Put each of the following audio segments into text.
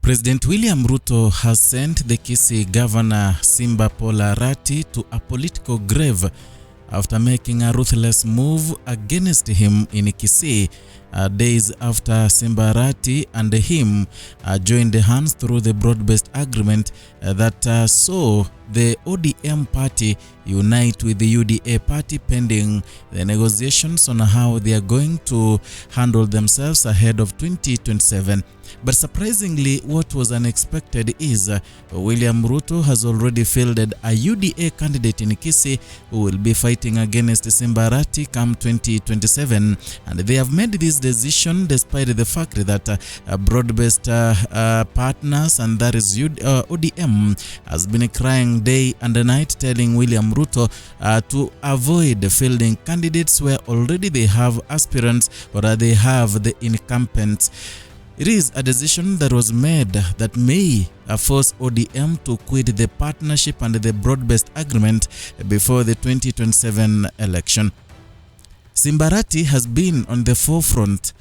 President William Ruto has sent the Kisii Governor Simba Arati to a political grave after making a ruthless move against him in Kisii days after Simba Arati and him joined hands through the broad-based agreement that saw the ODM party unite with the UDA party pending the negotiations on how they are going to handle themselves ahead of 2027. But surprisingly, what was unexpected is William Ruto has already fielded a UDA candidate in Kisii who will be fighting against Simba Arati come 2027, and they have made this decision despite the fact that broad-based partners, and that is ODM, has been crying day and night telling William Ruto to avoid fielding candidates where already they have aspirants or they have the incumbents. It is a decision that was made that may force ODM to quit the partnership and the broad-based agreement before the 2027 election. Simba Arati has been on the forefront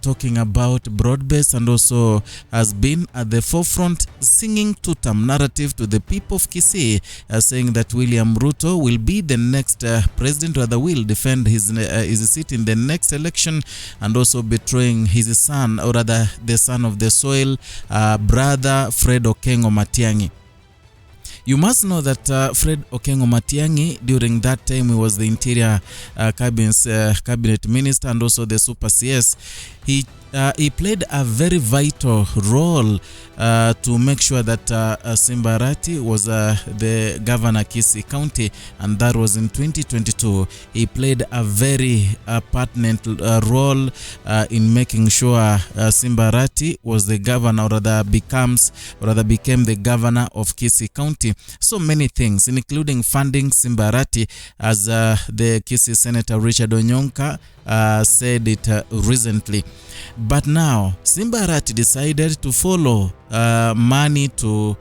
talking about broad-based and also has been at the forefront singing two-term narrative to the people of Kisii, saying that William Ruto will be the next president, or will defend his seat in the next election, and also betraying his son, or rather the son of the soil, brother Fred Okengo Matiang'i. You must know that Fred Okengo Matiang'i, during that time, he was the Interior Cabinet Minister and also the Super CS. He played a very vital role to make sure that Simba Arati was the governor Kisii County, and that was in 2022. He played a very pertinent role in making sure Simba Arati was the governor, or rather became the governor of Kisii County. So many things, including funding Simba Arati, as the Kisii Senator Richard Onyonka said it recently. But now Simba Arati decided to follow money to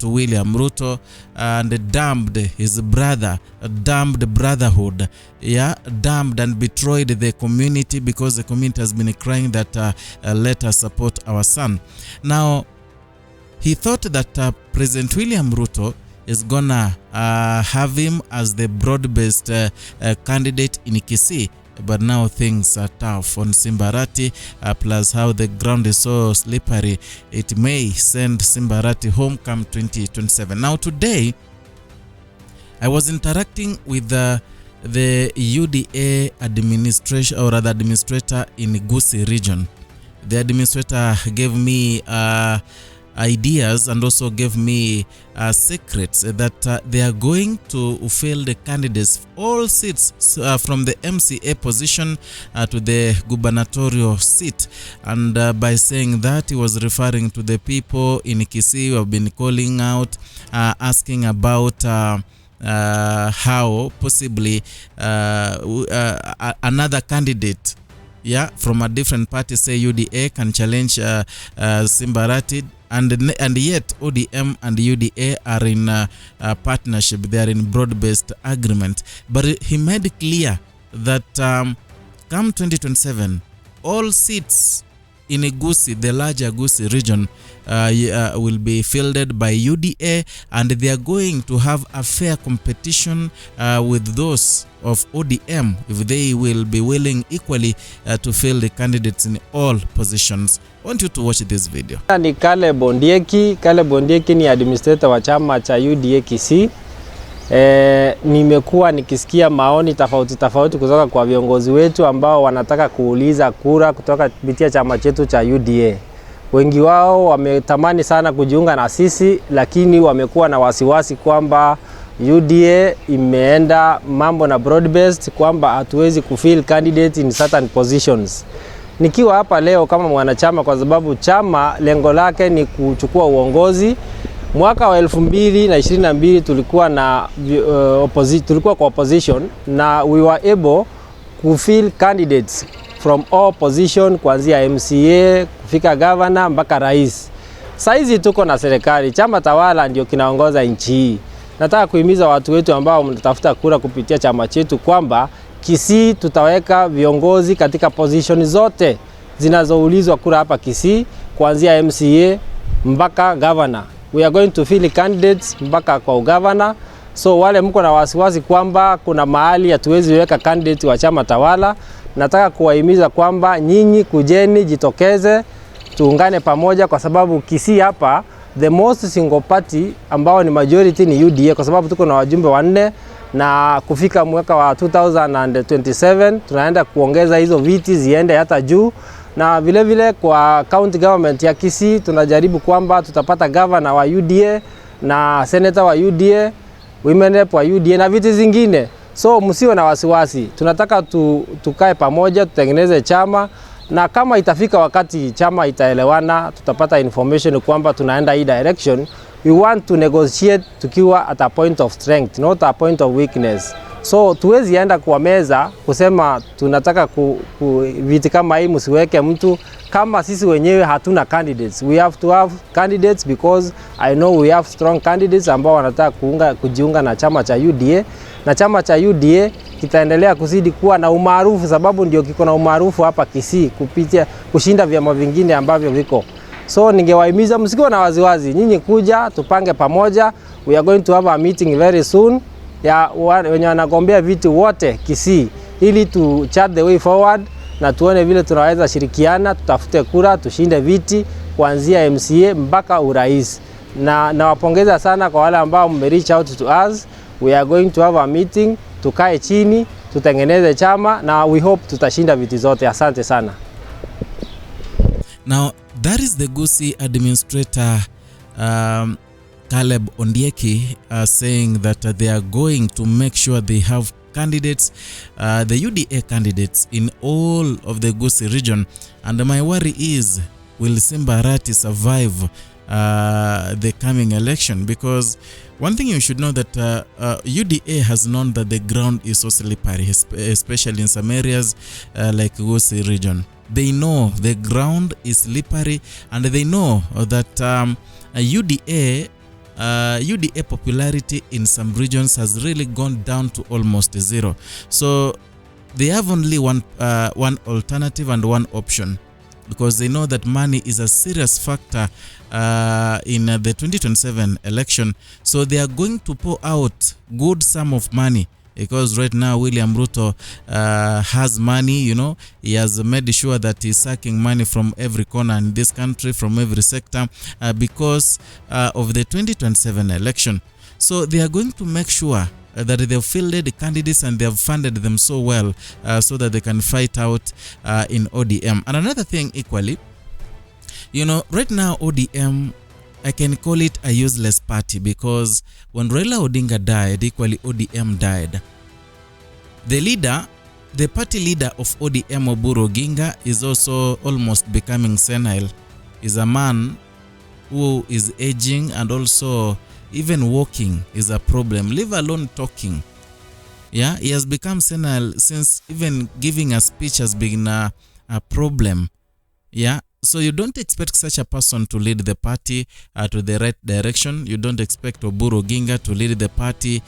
William Ruto and damned his brother, damned brotherhood, damned and betrayed the community, because the community has been crying that let us support our son. Now he thought that President William Ruto is gonna have him as the broad-based candidate in Kisii. But now things are tough on Simba Arati, plus how the ground is so slippery. It may send Simba Arati home come 2027. Now today, I was interacting with the UDA administration, or rather administrator in Gusii region. The administrator gave me ideas and also gave me secrets that they are going to fill the candidates all seats from the MCA position to the gubernatorial seat. And by saying that, he was referring to the people in Kisii who have been calling out, asking about how possibly another candidate from a different party, say UDA, can challenge Simba Arati, and yet ODM and UDA are in partnership. They are in broad-based agreement. But he made clear that come 2027, all seats in Gusii, the larger Gusii region, will be fielded by UDA, and they are going to have a fair competition with those of ODM if they will be willing equally to fill the candidates in all positions. I want you to watch this video. Ni Caleb Ondieki. Caleb Ondieki ni administrator wa chama cha UDA Kisii. Nimekuwa nikisikia maoni tofauti kutoka kwa viongozi wetu ambao wanataka kuuliza kura kutoka kupitia chama chetu cha UDA. Wengi wao wametamani sana kujiunga na sisi, lakini wamekuwa na wasiwasi kwamba UDA imeenda mambo na broad-based, kwamba hatuwezi kufill candidate in certain positions. Nikiwa hapa leo kama mwanachama, kwa sababu chama lengo lake ni kuchukua uongozi. Mwaka wa 2022 tulikuwa na tulikuwa kwa opposition, na we were able to fill candidates from all position, kuanzia MCA kufika governor mpaka rais. Saizi tuko na serikali, chama tawala ndio kinaongoza nchi hii. Nataka kuhimiza watu wetu ambao mnatafuta kura kupitia chama chetu kwamba Kisii tutaweka viongozi katika position zote zinazoulizwa kura hapa Kisii, kuanzia MCA mpaka governor. We are going to field candidates mpaka kwa governor. So wale mko na wasiwasi kwamba kuna mahali hatuwezi weka candidate wa chama tawala, nataka kuwahimiza kwamba nyinyi kujeni, jitokeze, tuungane pamoja, kwa sababu Kisii hapa the most single party ambao ni majority ni UDA, kwa sababu tuko na wajumbe 4 na kufika mwaka wa 2027 tunaenda kuongeza hizo viti ziende hata juu. Na vile vile kwa county government ya Kisii tunajaribu kwamba tutapata governor wa UDA na senator wa UDA, women rep wa UDA na viti zingine. So msiwe na wasiwasi, tunataka tukae pamoja, tutengeneze chama, na kama itafika wakati chama itaelewana, tutapata information kwamba tunaenda hii direction. We want to negotiate tukiwa at a point of strength, not a point of weakness. So tuwezi enda kwa meza kusema tunataka viti kama hii msiweke mtu kama sisi wenyewe hatuna candidates. We have to have candidates because I know we have strong candidates ambao wanataka kujiunga na chama cha UDA, na chama cha UDA kitaendelea kuzidi kuwa na umaarufu, sababu ndio kiko na umaarufu hapa Kisii kupitia kushinda vyama vingine ambavyo viko. So ningewahimiza msikuwe na waziwazi, nyinyi kuja tupange pamoja. We are going to have a meeting very soon ya wenye wanagombea viti wote Kisii, ili tu chart the way forward na tuone vile tunaweza shirikiana, tutafute kura, tushinde viti kuanzia MCA mpaka urais. Na nawapongeza sana kwa wale ambao reach out to us. We are going to have a meeting, tukae chini, tutengeneze chama, na we hope tutashinda viti zote. Asante sana. Now that is the Gusii administrator Caleb Ondieki saying that they are going to make sure they have candidates, the UDA candidates in all of the Gusii region. And my worry is, will Simba Arati survive the coming election? Because one thing you should know that UDA has known that the ground is so slippery, especially in some areas like Gusii region. They know the ground is slippery, and they know that UDA popularity in some regions has really gone down to almost zero. So they have only one alternative and one option, because they know that money is a serious factor in the 2027 election. So they are going to pour out good sum of money, because right now William Ruto has money, you know. He has made sure that he's sucking money from every corner in this country, from every sector, because of the 2027 election. So they are going to make sure that they've fielded the candidates and they have funded them so well so that they can fight out in ODM. And another thing equally, you know, right now ODM, I can call it a useless party, because when Raila Odinga died, equally ODM died. The party leader of ODM, Oburu Oginga, is also almost becoming senile. Is a man who is aging, and also even walking is a problem, leave alone talking. Yeah, he has become senile since even giving a speech has been a problem. Yeah. So you don't expect such a person to lead the party to the right direction. You don't expect Oburu Oginga to lead the party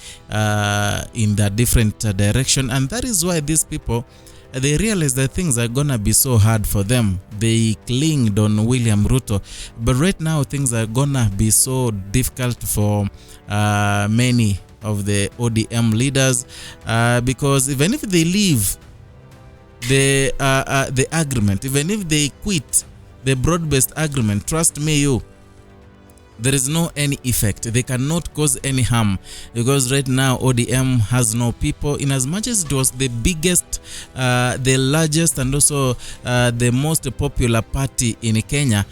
in the different direction. And that is why these people, they realize that things are gonna be so hard for them. They clinged on William Ruto. But right now things are gonna be so difficult for many of the ODM leaders, because even if they leave the agreement, even if they quit the broad-based agreement, trust me, there is no any effect. They cannot cause any harm, because right now ODM has no people. In as much as it was the biggest, the largest, and also the most popular party in Kenya,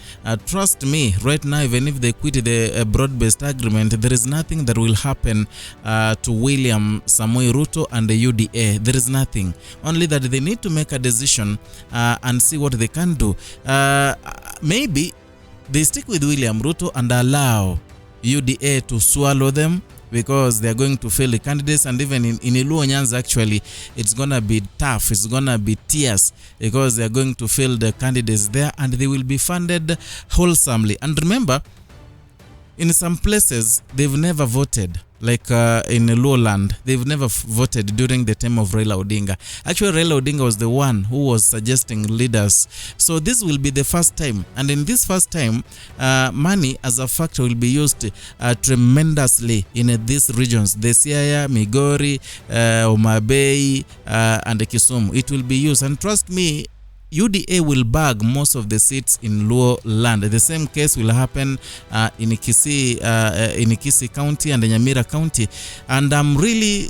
trust me, right now even if they quit the broad-based agreement, there is nothing that will happen to William Samoei Ruto and the UDA. There is nothing. Only that they need to make a decision and see what they can do. Maybe they stick with William Ruto and allow UDA to swallow them, because they are going to fail the candidates. And even in Iluo Nyanza, actually, it's going to be tough. It's going to be tears, because they are going to fail the candidates there, and they will be funded wholesomely. And remember, in some places, they've never voted. like in Lowland. They've never voted during the time of Raila Odinga. Actually, Raila Odinga was the one who was suggesting leaders. So this will be the first time. And in this first time, money as a factor will be used tremendously in these regions. The Siaya, Migori, Homa Bay, and Kisumu. It will be used. And trust me, UDA will bag most of the seats in Luo land. The same case will happen in Kisii County and Nyamira County. And I'm really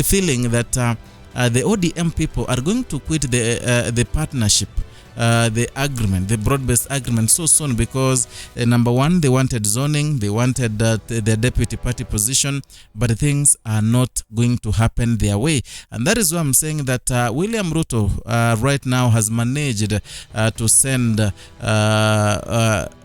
feeling that the ODM people are going to quit the partnership, the agreement, the broad-based agreement so soon, because number one, they wanted zoning, they wanted their deputy party position, but things are not going to happen their way. And that is why I'm saying that William Ruto right now has managed to send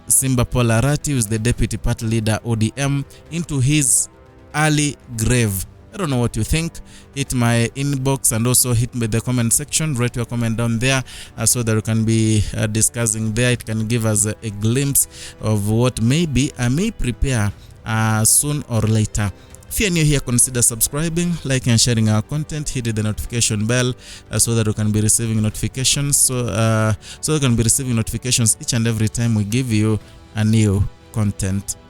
Simba Arati, who is the deputy party leader ODM, into his early grave. I don't know what you think. Hit my inbox and also hit me the comment section. Write your comment down there so that we can be discussing there. It can give us a glimpse of what maybe I may prepare soon or later. If you're new here, consider subscribing, liking and sharing our content. Hit the notification bell so that you can be receiving notifications. So you can be receiving notifications each and every time we give you a new content.